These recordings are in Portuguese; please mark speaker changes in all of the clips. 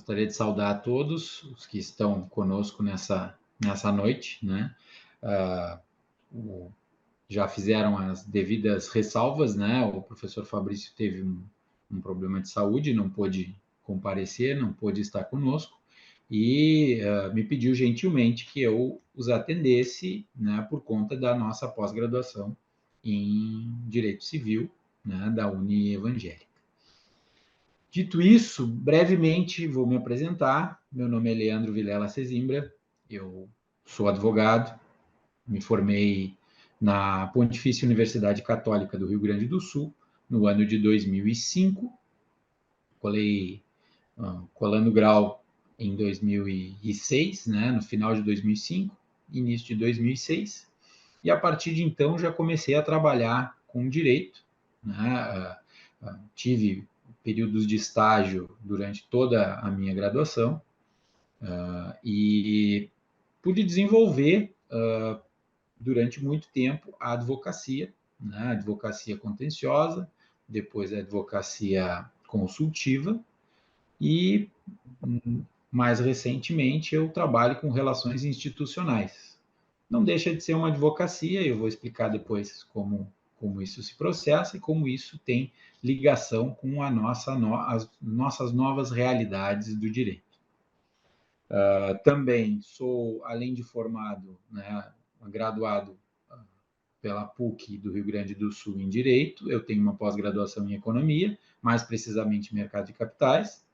Speaker 1: Gostaria de saudar a todos os que estão conosco nessa noite, né? Já fizeram as devidas ressalvas, né? O professor Fabrício teve um problema de saúde, não pôde comparecer, não pôde estar conosco, e me pediu gentilmente que eu os atendesse, né, por conta da nossa pós-graduação em Direito Civil, né, da Uni Evangélica. Dito isso, brevemente vou me apresentar. Meu nome é Leandro Vilela Sesimbra, eu sou advogado, me formei na Pontifícia Universidade Católica do Rio Grande do Sul, no ano de 2005, colando grau em 2006, né, no final de 2005, início de 2006, e a partir de então já comecei a trabalhar com direito, né, tive períodos de estágio durante toda a minha graduação, e pude desenvolver durante muito tempo a advocacia, né, a advocacia contenciosa, depois a advocacia consultiva, e mais recentemente eu trabalho com relações institucionais. Não deixa de ser uma advocacia, eu vou explicar depois como isso se processa e como isso tem ligação com as nossas novas realidades do direito. Também sou, além de formado, né, graduado pela PUC do Rio Grande do Sul em Direito, eu tenho uma pós-graduação em Economia, mais precisamente Mercado de Capitais.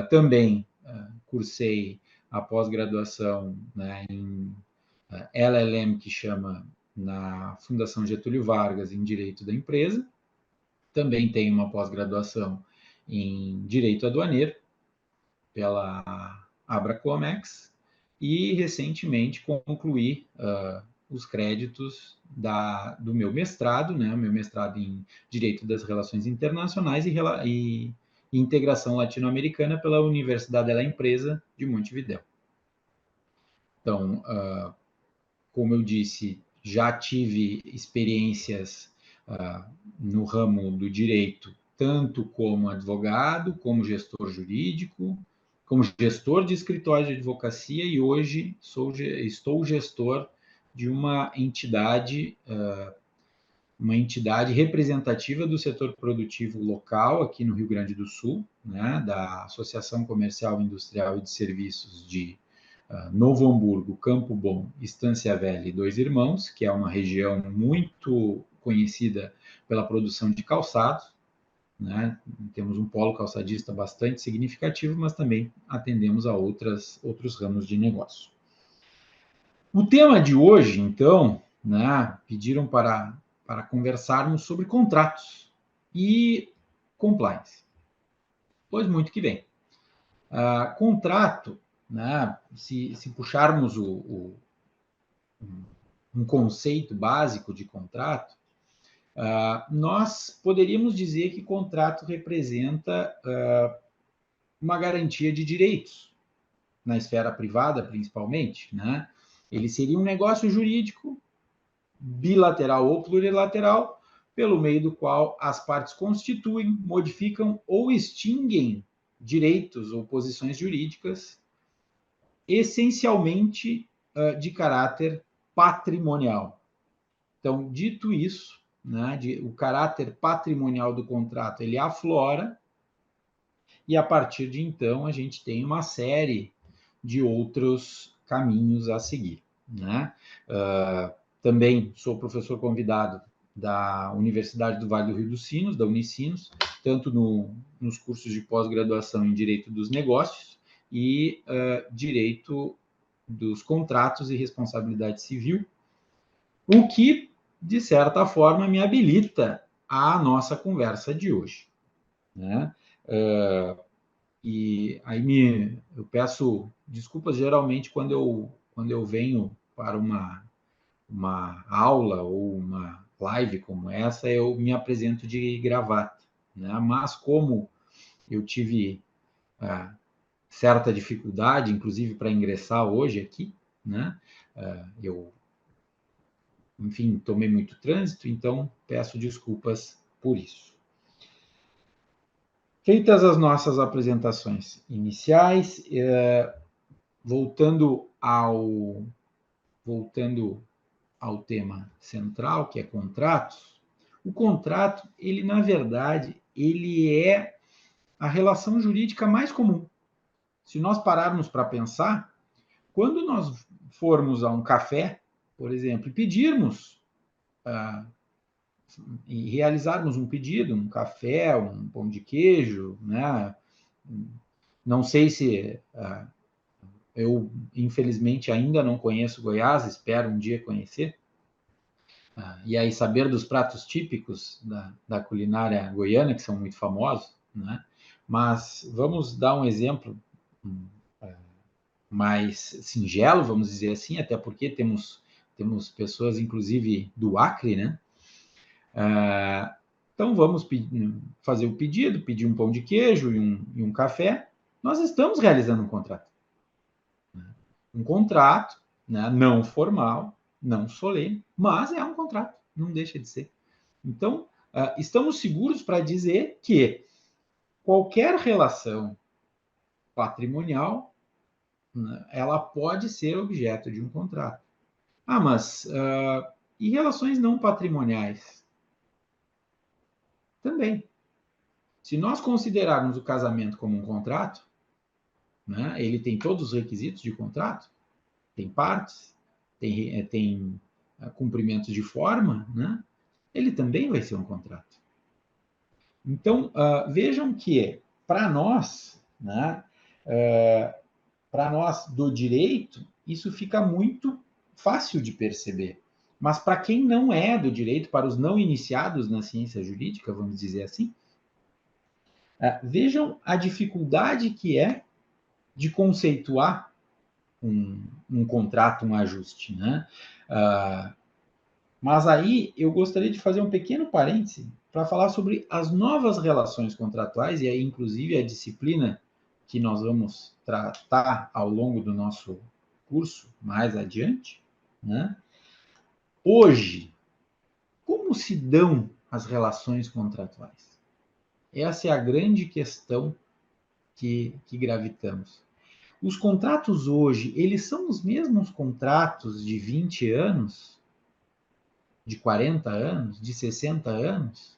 Speaker 1: Também cursei a pós-graduação, né, em LLM, que chama, na Fundação Getúlio Vargas, em Direito da Empresa. Também tenho uma pós-graduação em Direito Aduaneiro, pela Abracomex, e recentemente concluí os créditos do meu mestrado, né, meu mestrado em Direito das Relações Internacionais e Integração Latino-Americana pela Universidade da Empresa de Montevidéu. Então, como eu disse, já tive experiências no ramo do direito, tanto como advogado, como gestor jurídico, como gestor de escritório de advocacia, e hoje estou gestor de uma entidade representativa do setor produtivo local aqui no Rio Grande do Sul, né, da Associação Comercial, Industrial e de Serviços de Novo Hamburgo, Campo Bom, Estância Velha e Dois Irmãos, que é uma região muito conhecida pela produção de calçados, né? Temos um polo calçadista bastante significativo, mas também atendemos a outros ramos de negócio. O tema de hoje, então, né, pediram para conversarmos sobre contratos e compliance. Pois muito que bem. Contrato, né, se puxarmos um conceito básico de contrato, nós poderíamos dizer que contrato representa uma garantia de direitos, na esfera privada, principalmente, né? Ele seria um negócio jurídico, bilateral ou plurilateral, pelo meio do qual as partes constituem, modificam ou extinguem direitos ou posições jurídicas, essencialmente de caráter patrimonial. Então, dito isso, né, o caráter patrimonial do contrato, ele aflora, e a partir de então a gente tem uma série de outros caminhos a seguir, né? Também sou professor convidado da Universidade do Vale do Rio dos Sinos, da Unicinos, tanto nos cursos de pós-graduação em Direito dos Negócios e Direito dos Contratos e Responsabilidade Civil, o que, de certa forma, me habilita à nossa conversa de hoje, né? E aí eu peço desculpas geralmente quando eu venho para uma aula ou uma live como essa, eu me apresento de gravata, né? Mas como eu tive certa dificuldade, inclusive para ingressar hoje aqui, né? Enfim, tomei muito trânsito, então peço desculpas por isso. Feitas as nossas apresentações iniciais, voltando ao tema central, que é contratos, o contrato, ele, na verdade, ele é a relação jurídica mais comum. Se nós pararmos para pensar, quando nós formos a um café, por exemplo, e pedirmos e realizarmos um pedido, um café, um pão de queijo, né? Não sei se eu, infelizmente, ainda não conheço Goiás, espero um dia conhecer. E aí saber dos pratos típicos da culinária goiana, que são muito famosos, né? Mas vamos dar um exemplo mais singelo, vamos dizer assim, até porque temos pessoas, inclusive, do Acre, né? Então vamos fazer o pedido, pedir um pão de queijo e um café. Nós estamos realizando um contrato. Um contrato, né, não formal, não solene, mas é um contrato, não deixa de ser. Então, estamos seguros para dizer que qualquer relação patrimonial, né, ela pode ser objeto de um contrato. Mas e relações não patrimoniais? Também. Se nós considerarmos o casamento como um contrato, né, ele tem todos os requisitos de contrato, tem partes, tem cumprimentos de forma, né, ele também vai ser um contrato. Então, vejam que, para nós, né, para nós do direito, isso fica muito fácil de perceber. Mas para quem não é do direito, para os não iniciados na ciência jurídica, vamos dizer assim, vejam a dificuldade que é de conceituar um contrato, um ajuste, né? Mas aí eu gostaria de fazer um pequeno parêntese para falar sobre as novas relações contratuais, e aí, inclusive, a disciplina que nós vamos tratar ao longo do nosso curso mais adiante, né? Hoje, como se dão as relações contratuais? Essa é a grande questão que gravitamos. Os contratos hoje, eles são os mesmos contratos de 20 anos, de 40 anos, de 60 anos?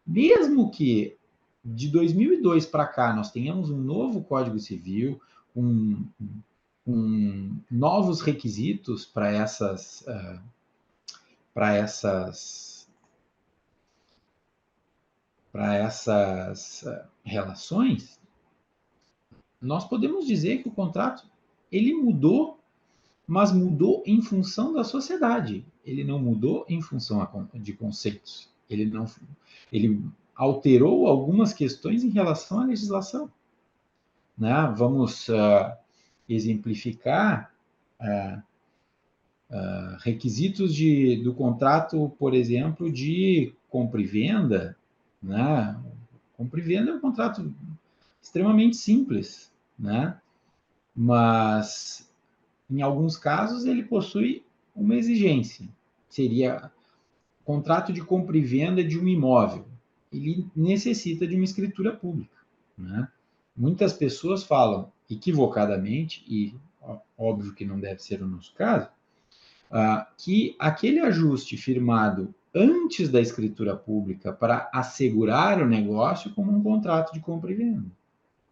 Speaker 1: Mesmo que de 2002 para cá nós tenhamos um novo Código Civil, novos requisitos para essas relações, nós podemos dizer que o contrato ele mudou, mas mudou em função da sociedade. Ele não mudou em função de conceitos. Ele alterou algumas questões em relação à legislação. Né? Vamos exemplificar requisitos do contrato, por exemplo, de compra e venda. Né? Compra e venda é um contrato extremamente simples, né? Mas em alguns casos ele possui uma exigência. Seria contrato de compra e venda de um imóvel. Ele necessita de uma escritura pública, né? Muitas pessoas falam equivocadamente, e óbvio que não deve ser o nosso caso, que aquele ajuste firmado antes da escritura pública para assegurar o negócio como um contrato de compra e venda.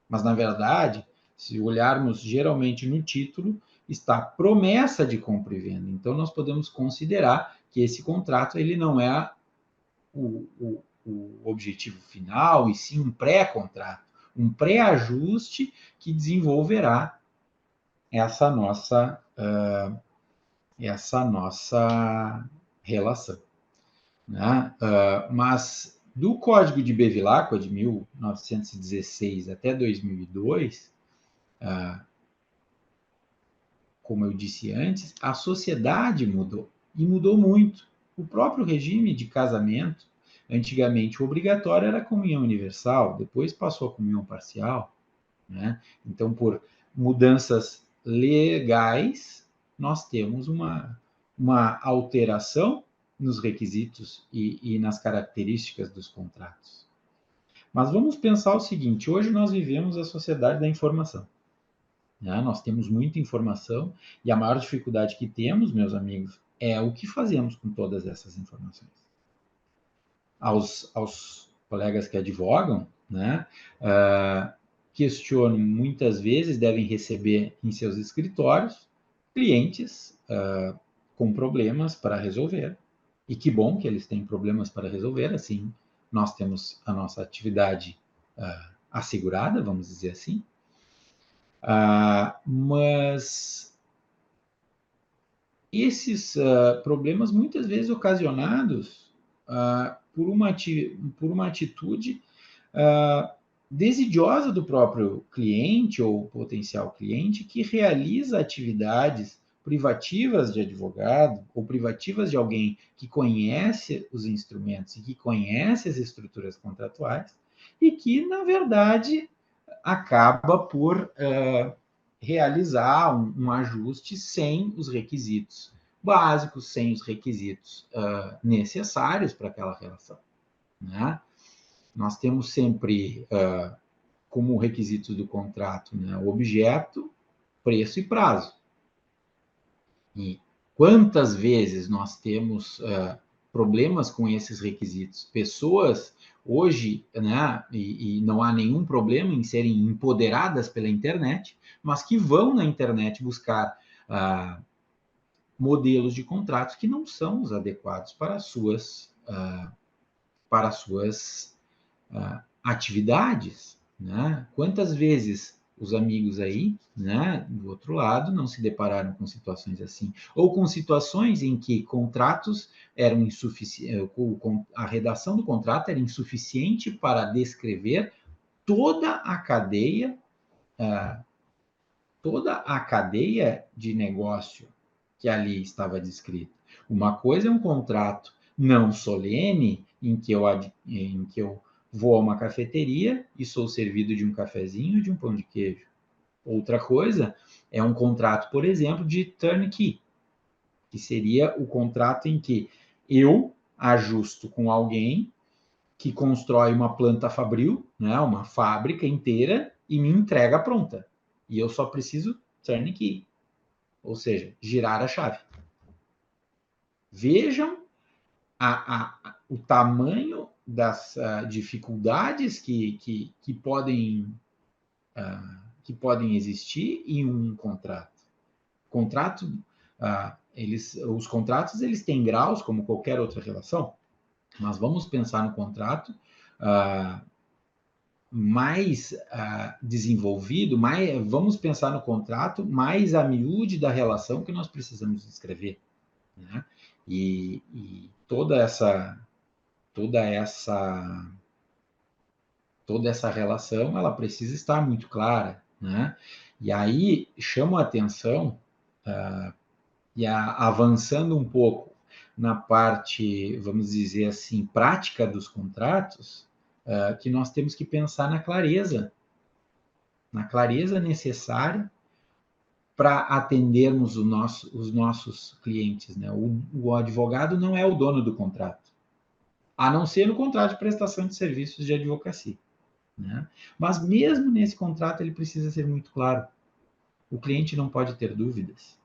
Speaker 1: Mas, na verdade, se olharmos geralmente no título, está promessa de compra e venda. Então, nós podemos considerar que esse contrato ele não é o objetivo final, e sim um pré-contrato, um pré-ajuste que desenvolverá essa nossa relação. Né? Mas do Código de Bevilacqua, de 1916 até 2002, como eu disse antes, a sociedade mudou, e mudou muito. O próprio regime de casamento, antigamente o obrigatório era a comunhão universal, depois passou a comunhão parcial. Né? Então, por mudanças legais, nós temos uma alteração nos requisitos e nas características dos contratos. Mas vamos pensar o seguinte: hoje nós vivemos a sociedade da informação. Né? Nós temos muita informação e a maior dificuldade que temos, meus amigos, é o que fazemos com todas essas informações. Aos colegas que advogam, né, questiono muitas vezes, devem receber em seus escritórios clientes com problemas para resolver. E que bom que eles têm problemas para resolver, assim nós temos a nossa atividade assegurada, vamos dizer assim. Mas esses problemas muitas vezes ocasionados por uma atitude desidiosa do próprio cliente ou potencial cliente que realiza atividades privativas de advogado ou privativas de alguém que conhece os instrumentos e que conhece as estruturas contratuais e que, na verdade, acaba por realizar um ajuste sem os requisitos básicos, sem os requisitos necessários para aquela relação. Né? Nós temos sempre como requisitos do contrato, né, o objeto, preço e prazo. E quantas vezes nós temos problemas com esses requisitos? Pessoas hoje, né, e não há nenhum problema em serem empoderadas pela internet, mas que vão na internet buscar modelos de contratos que não são os adequados para as suas atividades. Né? Quantas vezes os amigos aí, né, do outro lado, não se depararam com situações assim? Ou com situações em que contratos eram insuficientes, a redação do contrato era insuficiente para descrever toda a cadeia, de negócio que ali estava descrita. Uma coisa é um contrato não solene, em que eu vou a uma cafeteria e sou servido de um cafezinho e de um pão de queijo. Outra coisa é um contrato, por exemplo, de turnkey, que seria o contrato em que eu ajusto com alguém que constrói uma planta fabril, né, uma fábrica inteira, e me entrega pronta. E eu só preciso turnkey, ou seja, girar a chave. Vejam o tamanho das dificuldades que podem existir em um contrato. Os contratos eles têm graus como qualquer outra relação, mas vamos pensar no contrato mais desenvolvido, vamos pensar no contrato mais a miúde da relação que nós precisamos escrever. Né? E toda essa relação ela precisa estar muito clara, né? E aí chamo a atenção avançando um pouco na parte, vamos dizer assim, prática dos contratos, que nós temos que pensar na clareza necessária para atendermos os nossos clientes. Né? O advogado não é o dono do contrato, a não ser no contrato de prestação de serviços de advocacia. Né? Mas mesmo nesse contrato ele precisa ser muito claro. O cliente não pode ter dúvidas.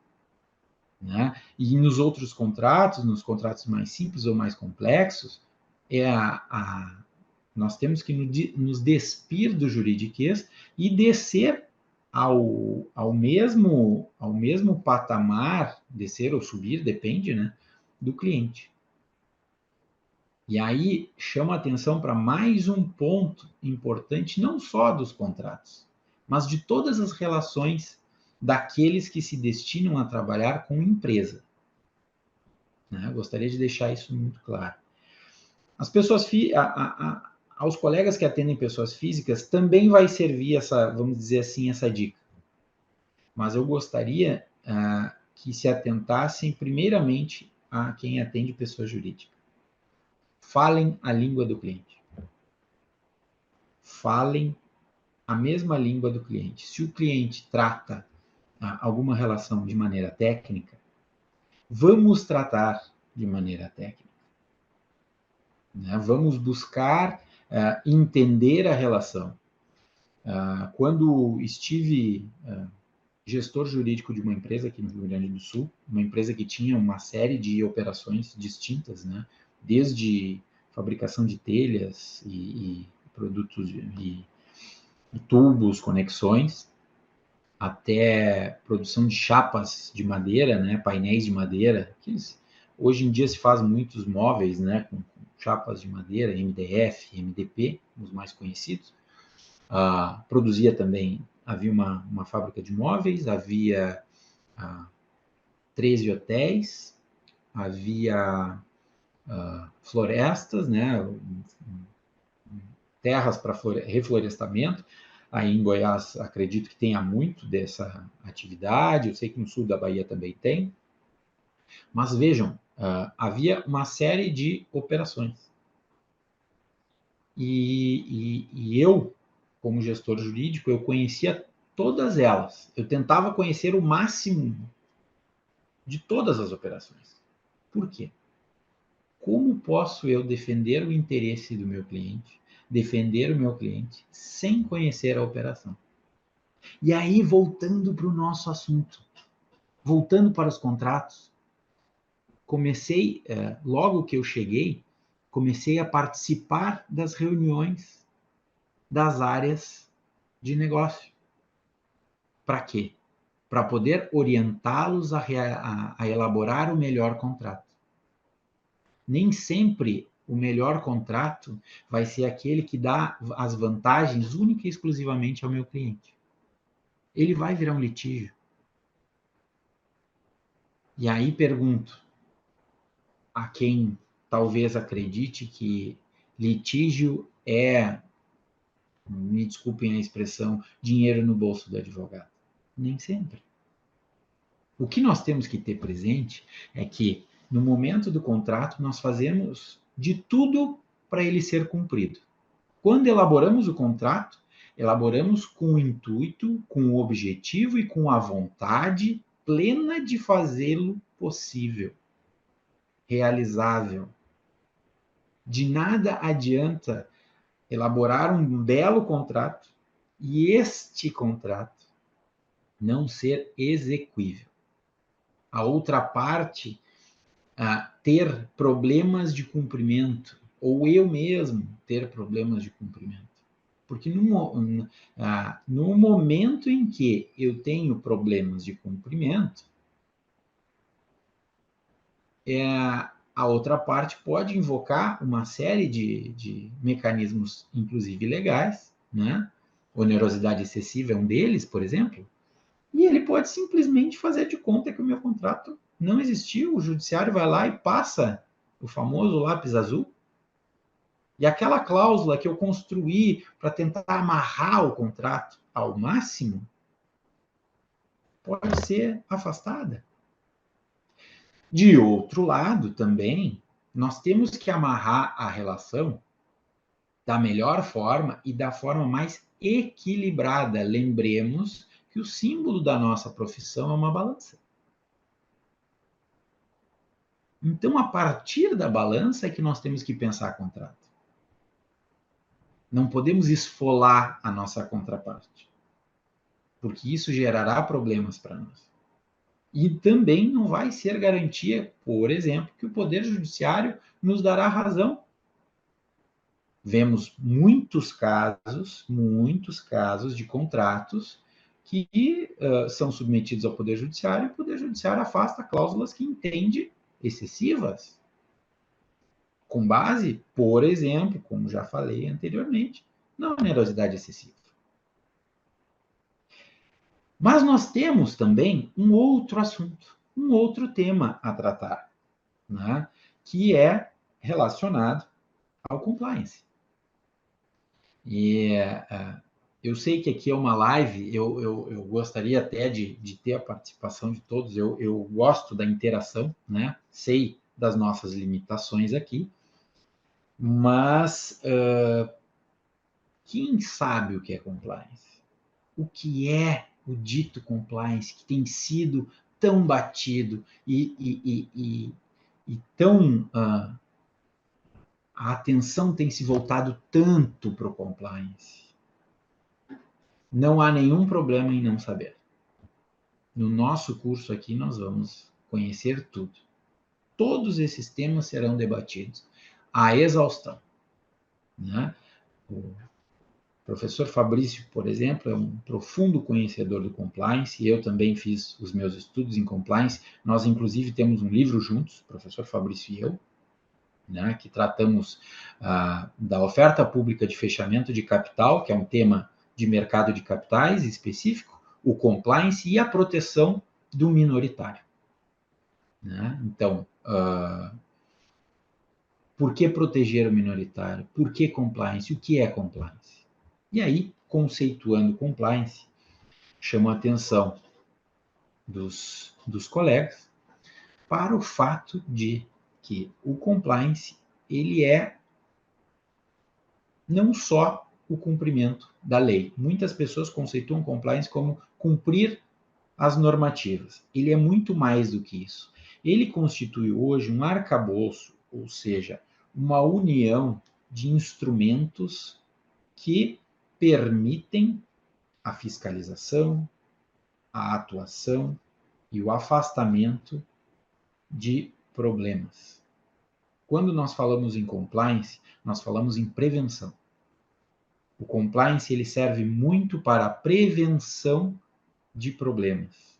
Speaker 1: Né? E nos outros contratos, nos contratos mais simples ou mais complexos, nós temos que nos despir do juridiquês e descer ao mesmo patamar, descer ou subir, depende, né, do cliente. E aí chama a atenção para mais um ponto importante, não só dos contratos, mas de todas as relações daqueles que se destinam a trabalhar com empresa. Né? Eu gostaria de deixar isso muito claro. As pessoas, aos colegas que atendem pessoas físicas, também vai servir vamos dizer assim, essa dica. Mas eu gostaria que se atentassem primeiramente a quem atende pessoa jurídica. Falem a língua do cliente. Falem a mesma língua do cliente. Se o cliente trata alguma relação de maneira técnica, vamos tratar de maneira técnica. Né? Vamos buscar entender a relação. Quando estive gestor jurídico de uma empresa aqui no Rio Grande do Sul, uma empresa que tinha uma série de operações distintas, né? Desde fabricação de telhas e produtos e tubos, conexões, até produção de chapas de madeira, né? Painéis de madeira. Hoje em dia se faz muitos móveis, né? Com chapas de madeira, MDF, MDP, os mais conhecidos. Produzia também, havia uma fábrica de móveis, havia 13 hotéis, havia florestas, né, terras para reflorestamento. Aí em Goiás, acredito que tenha muito dessa atividade, eu sei que no sul da Bahia também tem. Mas vejam, havia uma série de operações. E eu, como gestor jurídico, eu conhecia todas elas. Eu tentava conhecer o máximo de todas as operações. Por quê? Como posso eu defender o interesse do meu cliente, defender o meu cliente, sem conhecer a operação? E aí, voltando para o nosso assunto, voltando para os contratos, comecei, logo que eu cheguei, comecei a participar das reuniões das áreas de negócio. Para quê? Para poder orientá-los a elaborar o melhor contrato. Nem sempre o melhor contrato vai ser aquele que dá as vantagens única e exclusivamente ao meu cliente. Ele vai virar um litígio. E aí pergunto a quem talvez acredite que litígio é, me desculpem a expressão, dinheiro no bolso do advogado. Nem sempre. O que nós temos que ter presente é que, no momento do contrato, nós fazemos de tudo para ele ser cumprido. Quando elaboramos o contrato, elaboramos com o intuito, com o objetivo e com a vontade plena de fazê-lo possível, realizável. De nada adianta elaborar um belo contrato e este contrato não ser execuível. A outra parte ter problemas de cumprimento, ou eu mesmo ter problemas de cumprimento. Porque no momento em que eu tenho problemas de cumprimento, a outra parte pode invocar uma série de mecanismos, inclusive legais, né? Onerosidade excessiva é um deles, por exemplo, e ele pode simplesmente fazer de conta que o meu contrato não existiu, o judiciário vai lá e passa o famoso lápis azul, e aquela cláusula que eu construí para tentar amarrar o contrato ao máximo pode ser afastada. De outro lado, também, nós temos que amarrar a relação da melhor forma e da forma mais equilibrada. Lembremos que o símbolo da nossa profissão é uma balança. Então, a partir da balança é que nós temos que pensar contrato. Não podemos esfolar a nossa contraparte, porque isso gerará problemas para nós. E também não vai ser garantia, por exemplo, que o Poder Judiciário nos dará razão. Vemos muitos casos de contratos que são submetidos ao Poder Judiciário e o Poder Judiciário afasta cláusulas que entende excessivas, com base, por exemplo, como já falei anteriormente, na onerosidade excessiva. Mas nós temos também um outro assunto, um outro tema a tratar, né? Que é relacionado ao compliance. E eu sei que aqui é uma live, eu gostaria até de ter a participação de todos, eu gosto da interação, né? Sei das nossas limitações aqui, mas quem sabe o que é compliance? O que é o dito compliance que tem sido tão batido e tão a atenção tem se voltado tanto para o compliance. Não há nenhum problema em não saber. No nosso curso aqui, nós vamos conhecer tudo. Todos esses temas serão debatidos à exaustão, né? O professor Fabrício, por exemplo, é um profundo conhecedor do compliance, e eu também fiz os meus estudos em compliance. Nós, inclusive, temos um livro juntos, professor Fabrício e eu, né, que tratamos da oferta pública de fechamento de capital, que é um tema de mercado de capitais específico, o compliance e a proteção do minoritário. Né? Então, por que proteger o minoritário? Por que compliance? O que é compliance? E aí, conceituando compliance, chamo a atenção dos colegas para o fato de que o compliance ele é não só o cumprimento da lei. Muitas pessoas conceituam compliance como cumprir as normativas. Ele é muito mais do que isso. Ele constitui hoje um arcabouço, ou seja, uma união de instrumentos que permitem a fiscalização, a atuação e o afastamento de problemas. Quando nós falamos em compliance, nós falamos em prevenção. O compliance ele serve muito para a prevenção de problemas.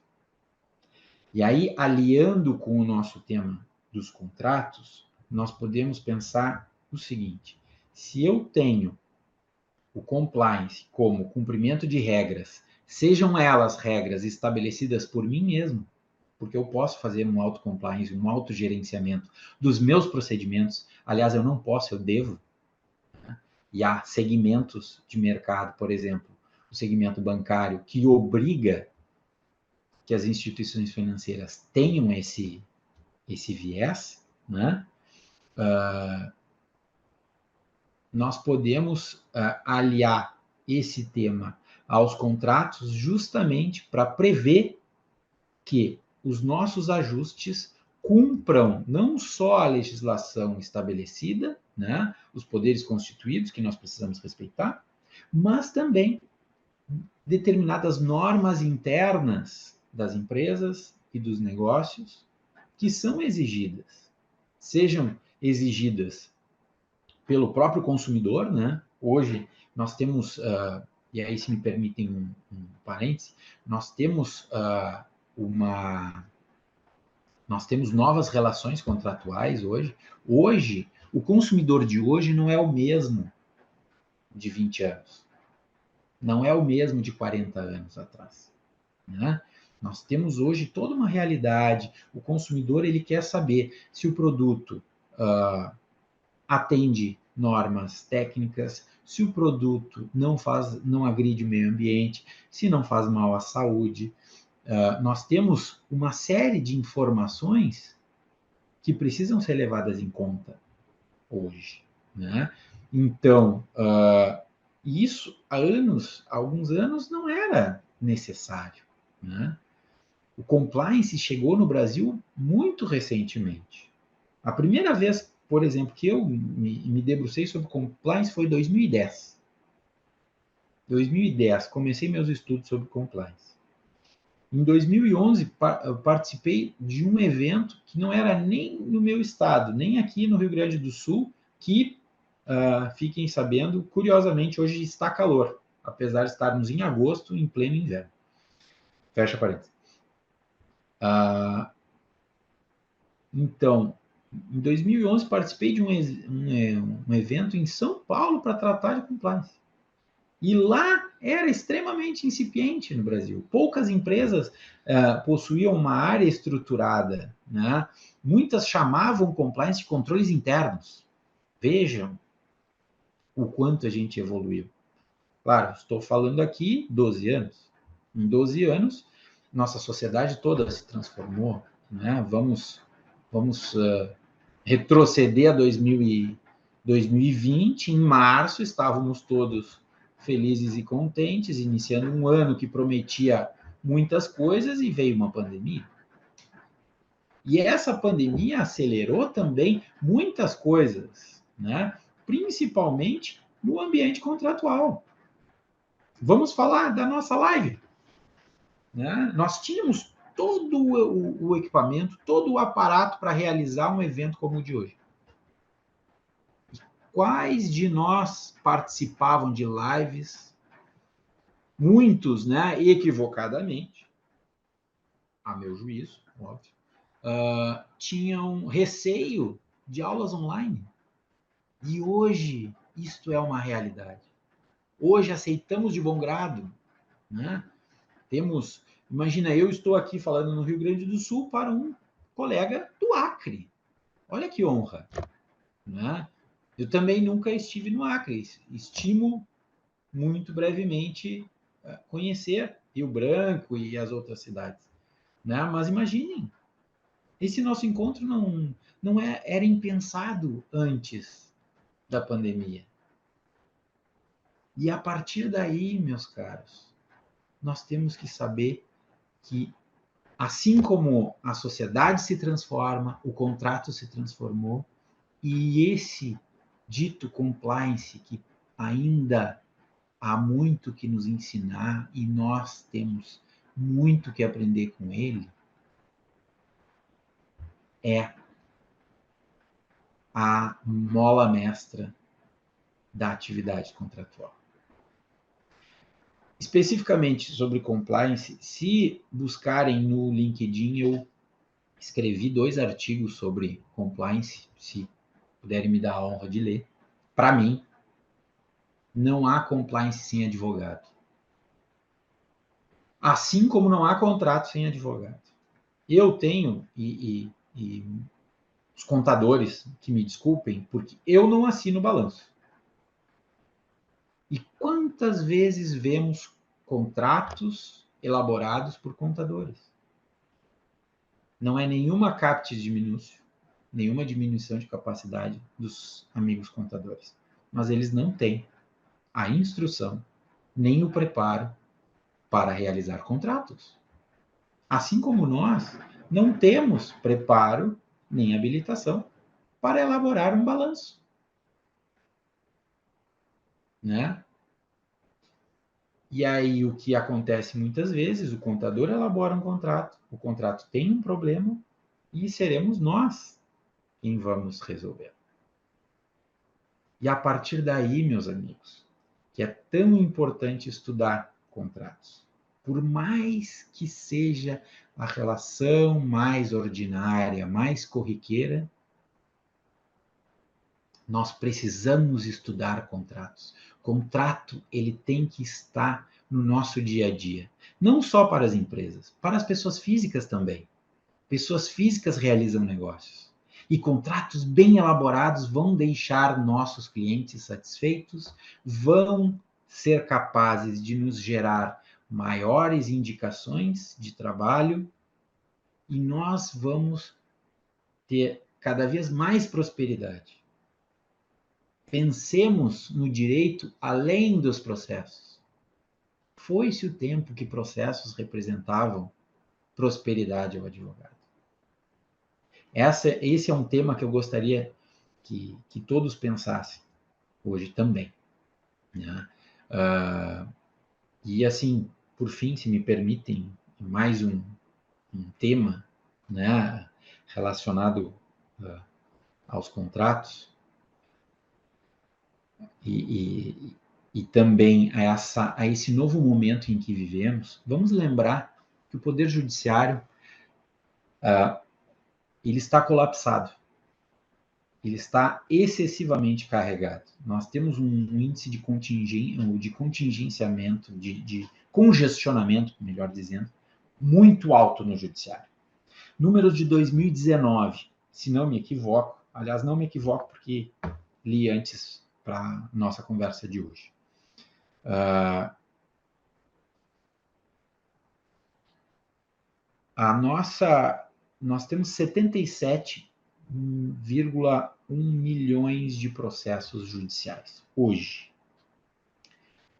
Speaker 1: E aí, aliando com o nosso tema dos contratos, nós podemos pensar o seguinte: se eu tenho o compliance como cumprimento de regras, sejam elas regras estabelecidas por mim mesmo, porque eu posso fazer um auto-compliance, um autogerenciamento dos meus procedimentos. Aliás, eu não posso, eu devo. E há segmentos de mercado, por exemplo, o segmento bancário, que obriga que as instituições financeiras tenham esse viés, né? Nós podemos aliar esse tema aos contratos justamente para prever que os nossos ajustes cumpram não só a legislação estabelecida, né, os poderes constituídos que nós precisamos respeitar, mas também determinadas normas internas das empresas e dos negócios que são exigidas, sejam exigidas pelo próprio consumidor, né? Hoje nós temos, e aí se me permitem um parêntese, nós temos nós temos novas relações contratuais hoje. Hoje, o consumidor de hoje não é o mesmo de 20 anos. Não é o mesmo de 40 anos atrás. Né? Nós temos hoje toda uma realidade. O consumidor ele quer saber se o produto atende normas técnicas, se o produto não agride o meio ambiente, se não faz mal à saúde. Nós temos uma série de informações que precisam ser levadas em conta hoje. Né? Então, isso há alguns anos, não era necessário. Né? O compliance chegou no Brasil muito recentemente. A primeira vez, por exemplo, que eu me debrucei sobre compliance foi em 2010. 2010, comecei meus estudos sobre compliance. Em 2011, participei de um evento que não era nem no meu estado, nem aqui no Rio Grande do Sul, que, fiquem sabendo, curiosamente, hoje está calor, apesar de estarmos em agosto, em pleno inverno. Fecha parênteses. Então, em 2011, participei de um evento em São Paulo para tratar de compliance. E lá era extremamente incipiente no Brasil. Poucas empresas possuíam uma área estruturada. Né? Muitas chamavam compliance de controles internos. Vejam o quanto a gente evoluiu. Claro, estou falando aqui 12 anos. Em 12 anos, nossa sociedade toda se transformou. Né? Vamos retroceder a 2020. Em março, estávamos todos felizes e contentes, iniciando um ano que prometia muitas coisas e veio uma pandemia. E essa pandemia acelerou também muitas coisas. né? Principalmente no ambiente contratual. Vamos falar da nossa live, né? Nós tínhamos todo o equipamento, todo o aparato para realizar um evento como o de hoje. Quais de nós participavam de lives? Muitos, né, equivocadamente, a meu juízo, óbvio, tinham receio de aulas online. E hoje isto é uma realidade. Hoje aceitamos de bom grado, né? Imagina, eu estou aqui falando no Rio Grande do Sul para um colega do Acre. Olha que honra, né? Eu também nunca estive no Acre. Estimo muito brevemente conhecer Rio Branco e as outras cidades, né? Mas imaginem, esse nosso encontro não era impensado antes da pandemia. E a partir daí, meus caros, nós temos que saber que, assim como a sociedade se transforma, o contrato se transformou, e esse dito compliance, que ainda há muito que nos ensinar e nós temos muito que aprender com ele, é a mola mestra da atividade contratual. Especificamente sobre compliance, se buscarem no LinkedIn, eu escrevi 2 artigos sobre compliance, se puderem me dar a honra de ler. Para mim, não há compliance sem advogado. Assim como não há contrato sem advogado. Eu tenho, e os contadores que me desculpem, porque eu não assino balanço. E quantas vezes vemos contratos elaborados por contadores? Não é nenhuma capte de minúcio, nenhuma diminuição de capacidade dos amigos contadores. Mas eles não têm a instrução, nem o preparo para realizar contratos. Assim como nós não temos preparo nem habilitação para elaborar um balanço, né? E aí o que acontece muitas vezes, o contador elabora um contrato, o contrato tem um problema e seremos nós quem vamos resolver. E a partir daí, meus amigos, que é tão importante estudar contratos. Por mais que seja a relação mais ordinária, mais corriqueira, nós precisamos estudar contratos. Contrato, ele tem que estar no nosso dia a dia. Não só para as empresas, para as pessoas físicas também. Pessoas físicas realizam negócios. E contratos bem elaborados vão deixar nossos clientes satisfeitos, vão ser capazes de nos gerar maiores indicações de trabalho e nós vamos ter cada vez mais prosperidade. Pensemos no direito além dos processos. Foi-se o tempo que processos representavam prosperidade ao advogado. Esse é um tema que eu gostaria que todos pensassem hoje também, né? E assim, por fim, se me permitem, mais um tema, né, relacionado aos contratos e também a esse novo momento em que vivemos. Vamos lembrar que o Poder Judiciário ele está colapsado. Ele está excessivamente carregado. Nós temos um índice de contingenciamento, de congestionamento, melhor dizendo, muito alto no judiciário. Números de 2019, se não me equivoco, aliás, não me equivoco porque li antes para a nossa conversa de hoje. Nós temos 77,1 milhões de processos judiciais hoje.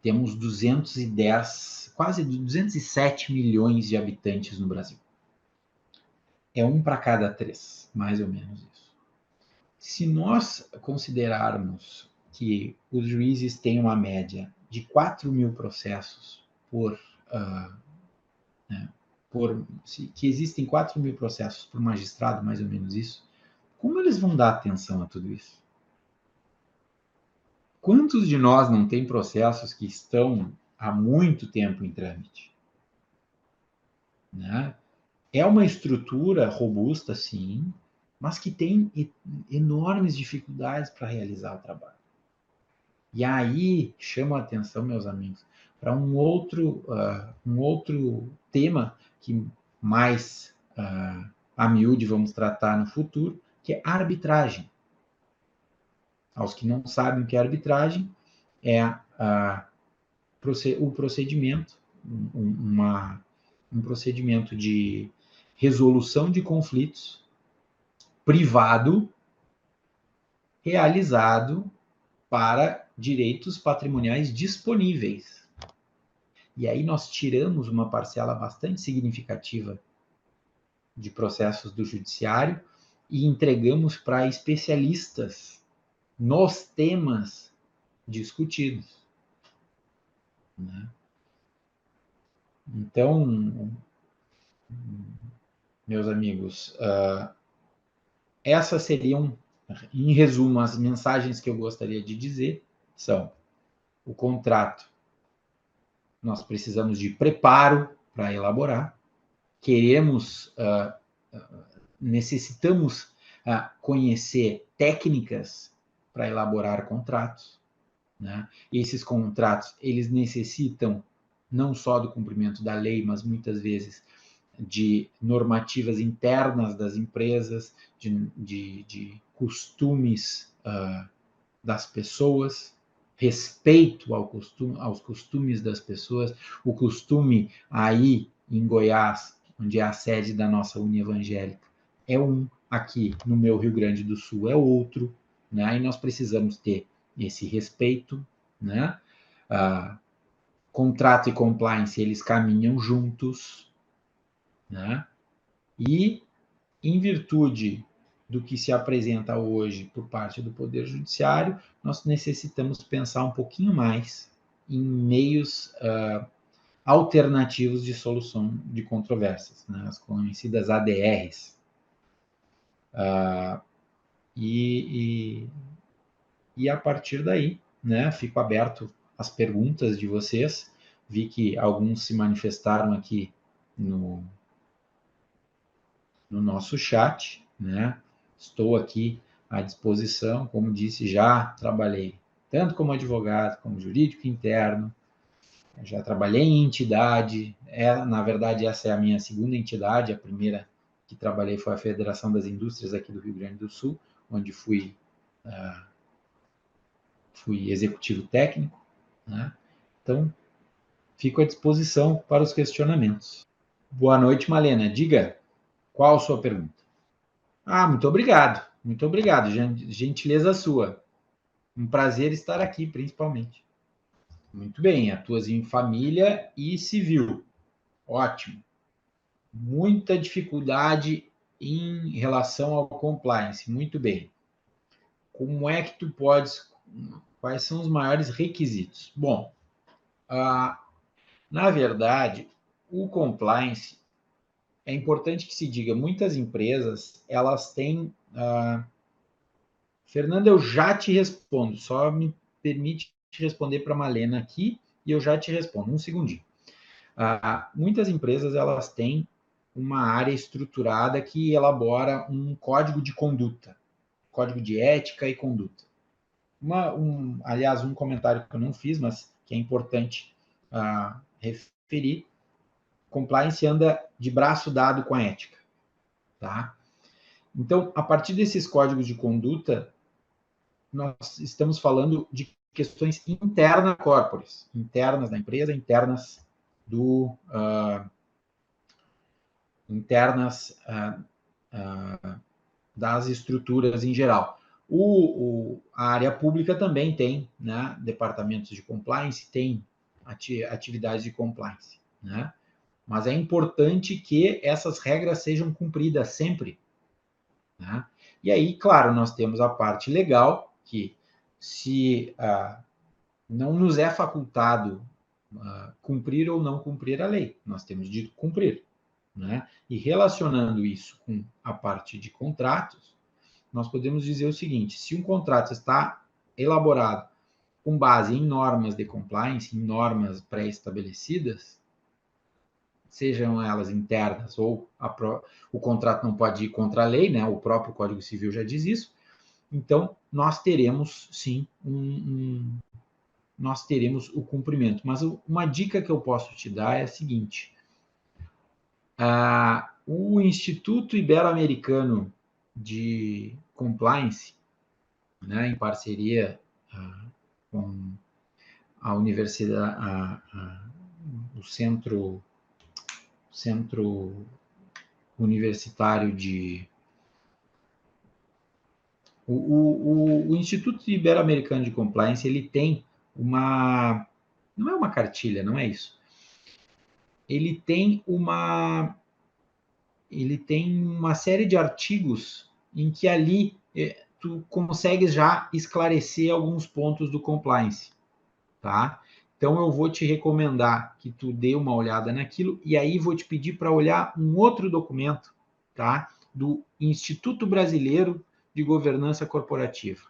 Speaker 1: Temos 210, quase 207 milhões de habitantes no Brasil. É 1 para cada 3, mais ou menos isso. Se nós considerarmos que os juízes têm uma média de 4.000 processos que existem 4.000 processos por magistrado, mais ou menos isso, como eles vão dar atenção a tudo isso? Quantos de nós não têm processos que estão há muito tempo em trâmite? Né? É uma estrutura robusta, sim, mas que tem enormes dificuldades para realizar o trabalho. E aí chama a atenção, meus amigos, para um outro tema que mais a miúde vamos tratar no futuro, que é a arbitragem. Aos que não sabem o que é arbitragem, é o procedimento, um procedimento de resolução de conflitos privado realizado para direitos patrimoniais disponíveis. E aí nós tiramos uma parcela bastante significativa de processos do judiciário e entregamos para especialistas nos temas discutidos. Né? Então, meus amigos, essas seriam, em resumo, as mensagens que eu gostaria de dizer são: o contrato, nós precisamos de preparo para elaborar, necessitamos conhecer técnicas para elaborar contratos, né? E esses contratos, eles necessitam não só do cumprimento da lei, mas muitas vezes de normativas internas das empresas, de costumes das pessoas, respeito aos costumes das pessoas. O costume aí em Goiás, onde é a sede da nossa União Evangélica, é um, aqui no meu Rio Grande do Sul é outro, né? E nós precisamos ter esse respeito, né? Contrato e compliance, eles caminham juntos, né? E, em virtude do que se apresenta hoje por parte do Poder Judiciário, nós necessitamos pensar um pouquinho mais em meios alternativos de solução de controvérsias, né? As conhecidas ADRs. E a partir daí, né, fico aberto às perguntas de vocês. Vi que alguns se manifestaram aqui no nosso chat, né? Estou aqui à disposição, como disse, já trabalhei tanto como advogado, como jurídico interno, já trabalhei em entidade, na verdade essa é a minha segunda entidade, a primeira que trabalhei foi a Federação das Indústrias aqui do Rio Grande do Sul, onde fui executivo técnico, né? Então, fico à disposição para os questionamentos. Boa noite, Malena. Diga, qual a sua pergunta? Muito obrigado. Muito obrigado. Gentileza sua. Um prazer estar aqui, principalmente. Muito bem. Atuas em família e civil. Ótimo. Muita dificuldade em relação ao compliance. Muito bem. Como é que tu podes... Quais são os maiores requisitos? Bom, na verdade, o compliance, é importante que se diga, muitas empresas, elas têm... Fernanda, eu já te respondo, só me permite responder para a Malena aqui e eu já te respondo, um segundinho. Muitas empresas, elas têm uma área estruturada que elabora um código de conduta, código de ética e conduta. Aliás, um comentário que eu não fiz, mas que é importante referir, compliance anda de braço dado com a ética, tá? Então, a partir desses códigos de conduta, nós estamos falando de questões internas corporis, internas da empresa, internas das estruturas em geral. A área pública também tem, né, departamentos de compliance, tem atividades de compliance, né? Mas é importante que essas regras sejam cumpridas sempre, né? E aí, claro, nós temos a parte legal, que se não nos é facultado cumprir ou não cumprir a lei, nós temos de cumprir, né? E relacionando isso com a parte de contratos, nós podemos dizer o seguinte: se um contrato está elaborado com base em normas de compliance, em normas pré-estabelecidas, sejam elas internas ou o contrato não pode ir contra a lei, né? O próprio Código Civil já diz isso. Então, nós teremos, sim, nós teremos o cumprimento. Mas uma dica que eu posso te dar é a seguinte: o Instituto Ibero-Americano de Compliance, né, em parceria com a universidade, o centro universitário de o Instituto Ibero-Americano de Compliance, ele tem não é uma cartilha, não é isso. Ele tem uma série de artigos em que ali tu consegues já esclarecer alguns pontos do compliance, tá? Então eu vou te recomendar que tu dê uma olhada naquilo e aí vou te pedir para olhar um outro documento, tá? Do Instituto Brasileiro de Governança Corporativa.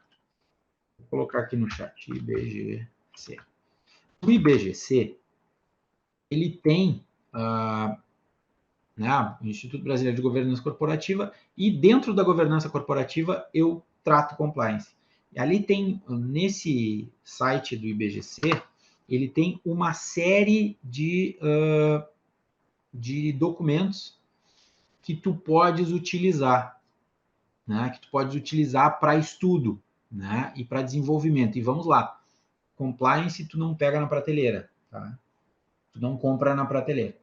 Speaker 1: Vou colocar aqui no chat, IBGC. O IBGC, ele tem né, o Instituto Brasileiro de Governança Corporativa, e dentro da governança corporativa eu trato compliance. E ali tem, nesse site do IBGC, ele tem uma série de documentos que tu podes utilizar, né, que tu podes utilizar para estudo, né, e para desenvolvimento. E vamos lá, compliance tu não pega na prateleira, tá? Tu não compra na prateleira.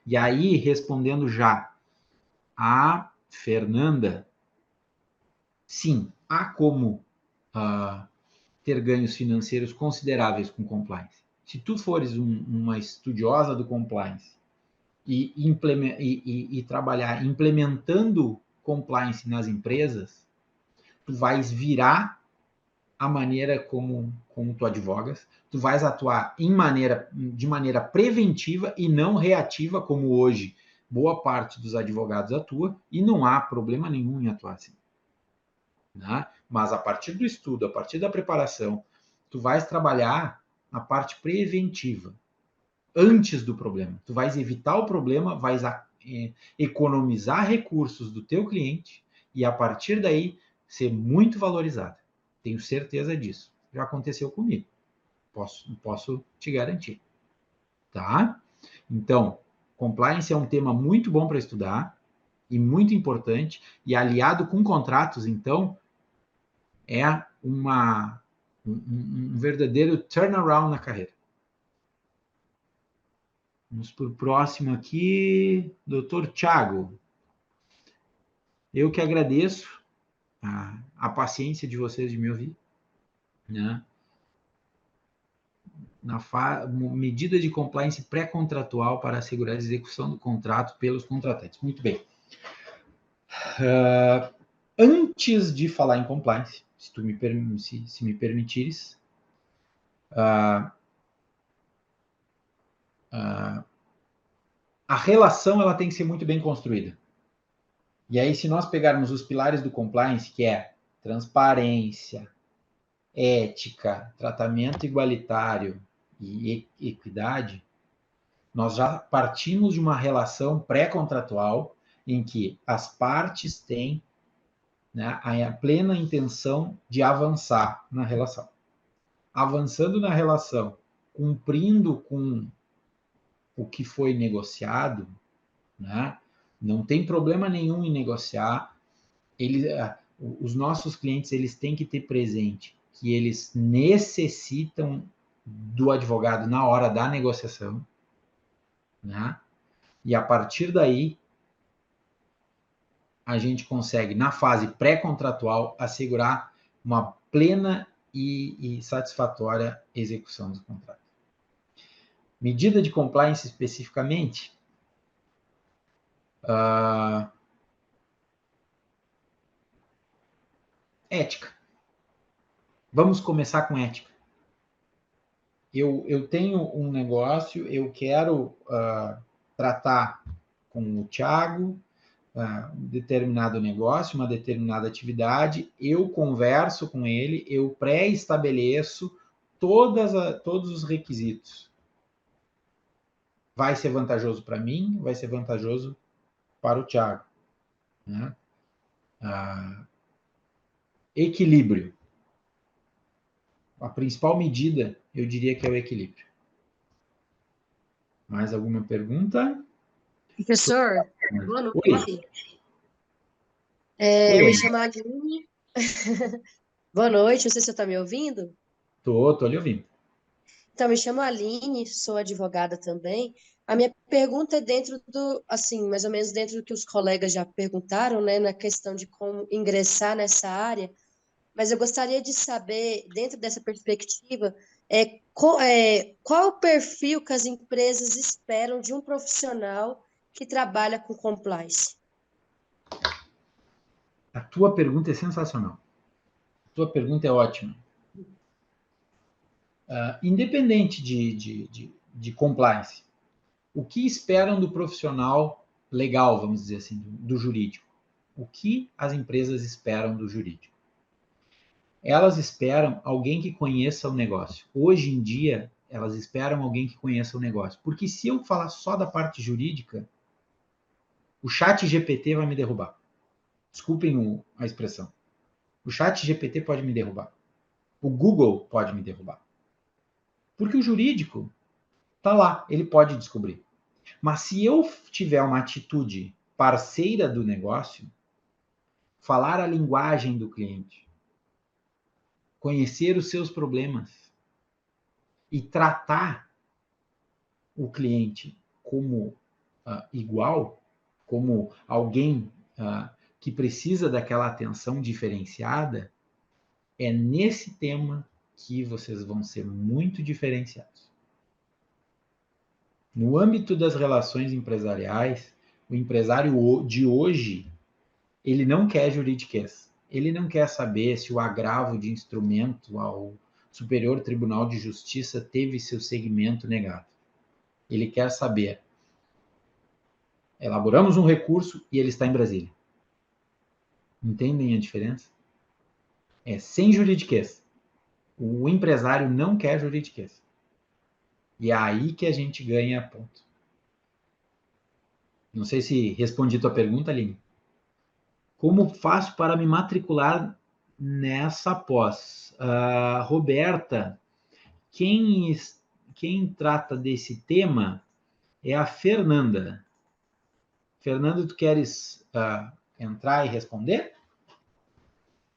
Speaker 1: E aí, respondendo já a Fernanda, sim, há como ter ganhos financeiros consideráveis com compliance. Se tu fores uma estudiosa do compliance e trabalhar implementando compliance nas empresas, tu vais virar a maneira como tu advogas, tu vais atuar de maneira preventiva e não reativa, como hoje boa parte dos advogados atua, e não há problema nenhum em atuar assim. Né? Mas a partir do estudo, a partir da preparação, tu vais trabalhar na parte preventiva, antes do problema. Tu vais evitar o problema, vais economizar recursos do teu cliente e a partir daí ser muito valorizado. Tenho certeza disso. Já aconteceu comigo. Posso te garantir. Tá? Então, compliance é um tema muito bom para estudar e muito importante, e aliado com contratos, então, é um verdadeiro turnaround na carreira. Vamos para o próximo aqui, doutor Thiago. Eu que agradeço a paciência de vocês de me ouvir, né? Medida de compliance pré-contratual para assegurar a execução do contrato pelos contratantes. Muito bem. Antes de falar em compliance, se me permitires, a relação ela tem que ser muito bem construída. E aí, se nós pegarmos os pilares do compliance, que é transparência, ética, tratamento igualitário e equidade, nós já partimos de uma relação pré-contratual em que as partes têm, né, a plena intenção de avançar na relação. Avançando na relação, cumprindo com o que foi negociado, né, não tem problema nenhum em negociar. Os nossos clientes eles têm que ter presente que eles necessitam do advogado na hora da negociação, né? E a partir daí a gente consegue, na fase pré-contratual, assegurar uma plena e satisfatória execução do contrato. Medida de compliance especificamente, Ética. Vamos começar com ética. Eu tenho um negócio, eu quero tratar com o Thiago um determinado negócio, uma determinada atividade, eu converso com ele, eu pré-estabeleço todos os requisitos. Vai ser vantajoso para mim, vai ser vantajoso para o Thiago. Né? Equilíbrio. A principal medida, eu diria que é o equilíbrio. Mais alguma pergunta?
Speaker 2: Professor, boa
Speaker 1: Oi.
Speaker 2: noite. Eu me chamo Aline. Boa noite, não sei se você está me ouvindo.
Speaker 1: Tô lhe ouvindo.
Speaker 2: Então, me chamo Aline, sou advogada também. A minha pergunta é dentro do, assim, mais ou menos dentro do que os colegas já perguntaram, né, na questão de como ingressar nessa área, mas eu gostaria de saber, dentro dessa perspectiva, qual o perfil que as empresas esperam de um profissional que trabalha com compliance?
Speaker 1: A tua pergunta é sensacional. A tua pergunta é ótima. Independente de compliance, o que esperam do profissional legal, vamos dizer assim, do jurídico? O que as empresas esperam do jurídico? Elas esperam alguém que conheça o negócio. Hoje em dia, elas esperam alguém que conheça o negócio. Porque se eu falar só da parte jurídica, o chat GPT vai me derrubar. Desculpem a expressão. O chat GPT pode me derrubar. O Google pode me derrubar. Porque o jurídico está lá, ele pode descobrir. Mas se eu tiver uma atitude parceira do negócio, falar a linguagem do cliente, conhecer os seus problemas e tratar o cliente como igual, como alguém que precisa daquela atenção diferenciada, é nesse tema que vocês vão ser muito diferenciados. No âmbito das relações empresariais, o empresário de hoje, ele não quer juridiquês. Ele não quer saber se o agravo de instrumento ao Superior Tribunal de Justiça teve seu segmento negado. Ele quer saber, elaboramos um recurso e ele está em Brasília. Entendem a diferença? É sem juridiquês. O empresário não quer juridiquês. E é aí que a gente ganha ponto. Não sei se respondi tua pergunta, Aline. Como faço para me matricular nessa pós? Roberta, quem, quem trata desse tema é a Fernanda. Fernanda, tu queres entrar e responder?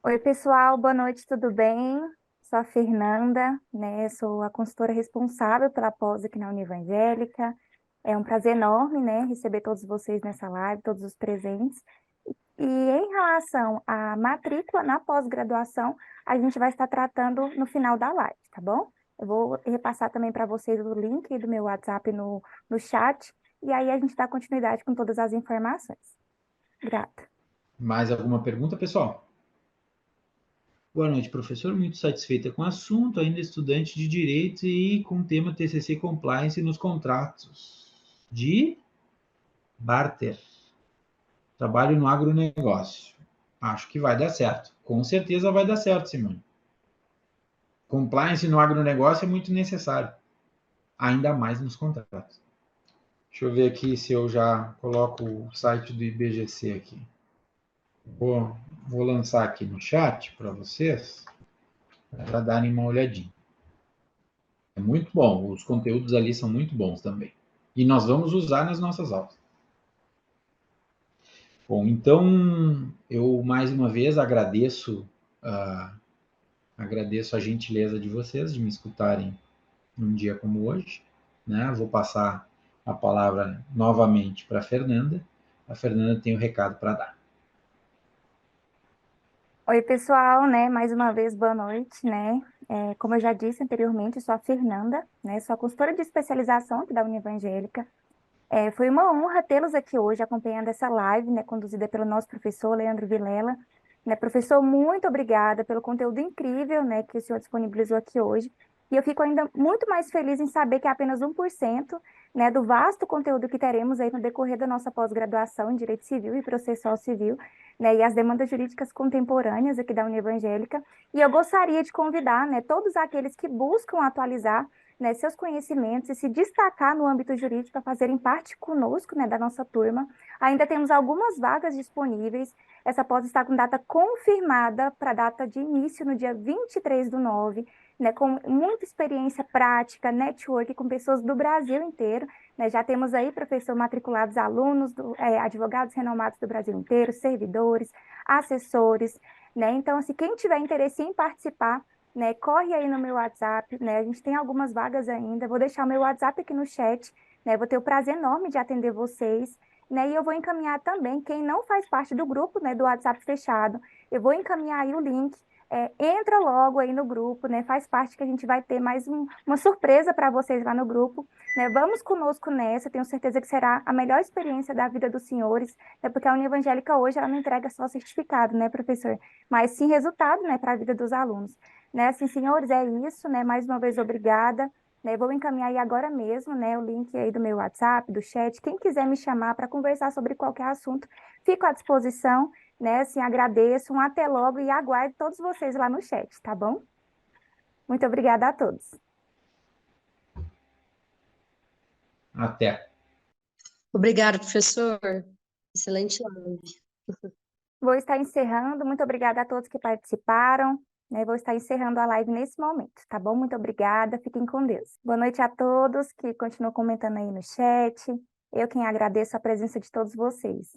Speaker 3: Oi, pessoal, boa noite, tudo bem? Sou a Fernanda, né? Sou a consultora responsável pela pós aqui na Univangélica. É um prazer enorme, né, receber todos vocês nessa live, todos os presentes. E em relação à matrícula na pós-graduação, a gente vai estar tratando no final da live, tá bom? Eu vou repassar também para vocês o link do meu WhatsApp no chat, e aí a gente dá continuidade com todas as informações. Grata.
Speaker 1: Mais alguma pergunta, pessoal? Boa noite, professor. Muito satisfeita com o assunto, ainda estudante de Direito e com o tema TCC Compliance nos contratos de barter. Trabalho no agronegócio. Acho que vai dar certo. Com certeza vai dar certo, Simone. Compliance no agronegócio é muito necessário, ainda mais nos contratos. Deixa eu ver aqui se eu já coloco o site do IBGC aqui. Vou lançar aqui no chat para vocês, para darem uma olhadinha. É muito bom, os conteúdos ali são muito bons também. E nós vamos usar nas nossas aulas. Bom, então eu mais uma vez agradeço a gentileza de vocês de me escutarem num dia como hoje. Né? Vou passar a palavra novamente para a Fernanda. A Fernanda tem um recado para dar.
Speaker 3: Oi, pessoal, né? Mais uma vez, boa noite, né? Como eu já disse anteriormente, eu sou a Fernanda, né? Sou a consultora de especialização aqui da Univangélica. Foi uma honra tê-los aqui hoje acompanhando essa live, né? Conduzida pelo nosso professor Leandro Vilela. Né, professor, muito obrigada pelo conteúdo incrível, né, que o senhor disponibilizou aqui hoje. E eu fico ainda muito mais feliz em saber que é apenas 1%, né, do vasto conteúdo que teremos aí no decorrer da nossa pós-graduação em Direito Civil e Processual Civil, né, e as demandas jurídicas contemporâneas aqui da Univangélica. E eu gostaria de convidar, né, todos aqueles que buscam atualizar, né, seus conhecimentos e se destacar no âmbito jurídico a fazerem parte conosco, né, da nossa turma. Ainda temos algumas vagas disponíveis. Essa pós está com data confirmada para a data de início no dia 23/9, né, com muita experiência prática, network com pessoas do Brasil inteiro. Né, já temos aí, professor, matriculados alunos, advogados renomados do Brasil inteiro, servidores, assessores. Né? Então, assim, quem tiver interesse em participar, né, corre aí no meu WhatsApp, né? A gente tem algumas vagas ainda. Vou deixar o meu WhatsApp aqui no chat, né? Vou ter o prazer enorme de atender vocês. Né, e eu vou encaminhar também, quem não faz parte do grupo, né, do WhatsApp fechado, eu vou encaminhar aí o link, entra logo aí no grupo, né, faz parte que a gente vai ter mais uma surpresa para vocês lá no grupo, né, vamos conosco nessa, tenho certeza que será a melhor experiência da vida dos senhores, né, porque a Univangélica hoje, ela não entrega só certificado, né, professor, mas sim resultado, né, para a vida dos alunos. Né, assim, senhores, é isso, né, mais uma vez, obrigada. Né, vou encaminhar aí agora mesmo, né, o link aí do meu WhatsApp, do chat. Quem quiser me chamar para conversar sobre qualquer assunto, fico à disposição, né? Assim, agradeço, um até logo e aguardo todos vocês lá no chat, tá bom? Muito obrigada a todos.
Speaker 1: Até.
Speaker 2: Obrigada, professor. Excelente live.
Speaker 3: Vou estar encerrando. Muito obrigada a todos que participaram. Né? Vou estar encerrando a live nesse momento, tá bom? Muito obrigada. Fiquem com Deus. Boa noite a todos que continuam comentando aí no chat. Eu quem agradeço a presença de todos vocês.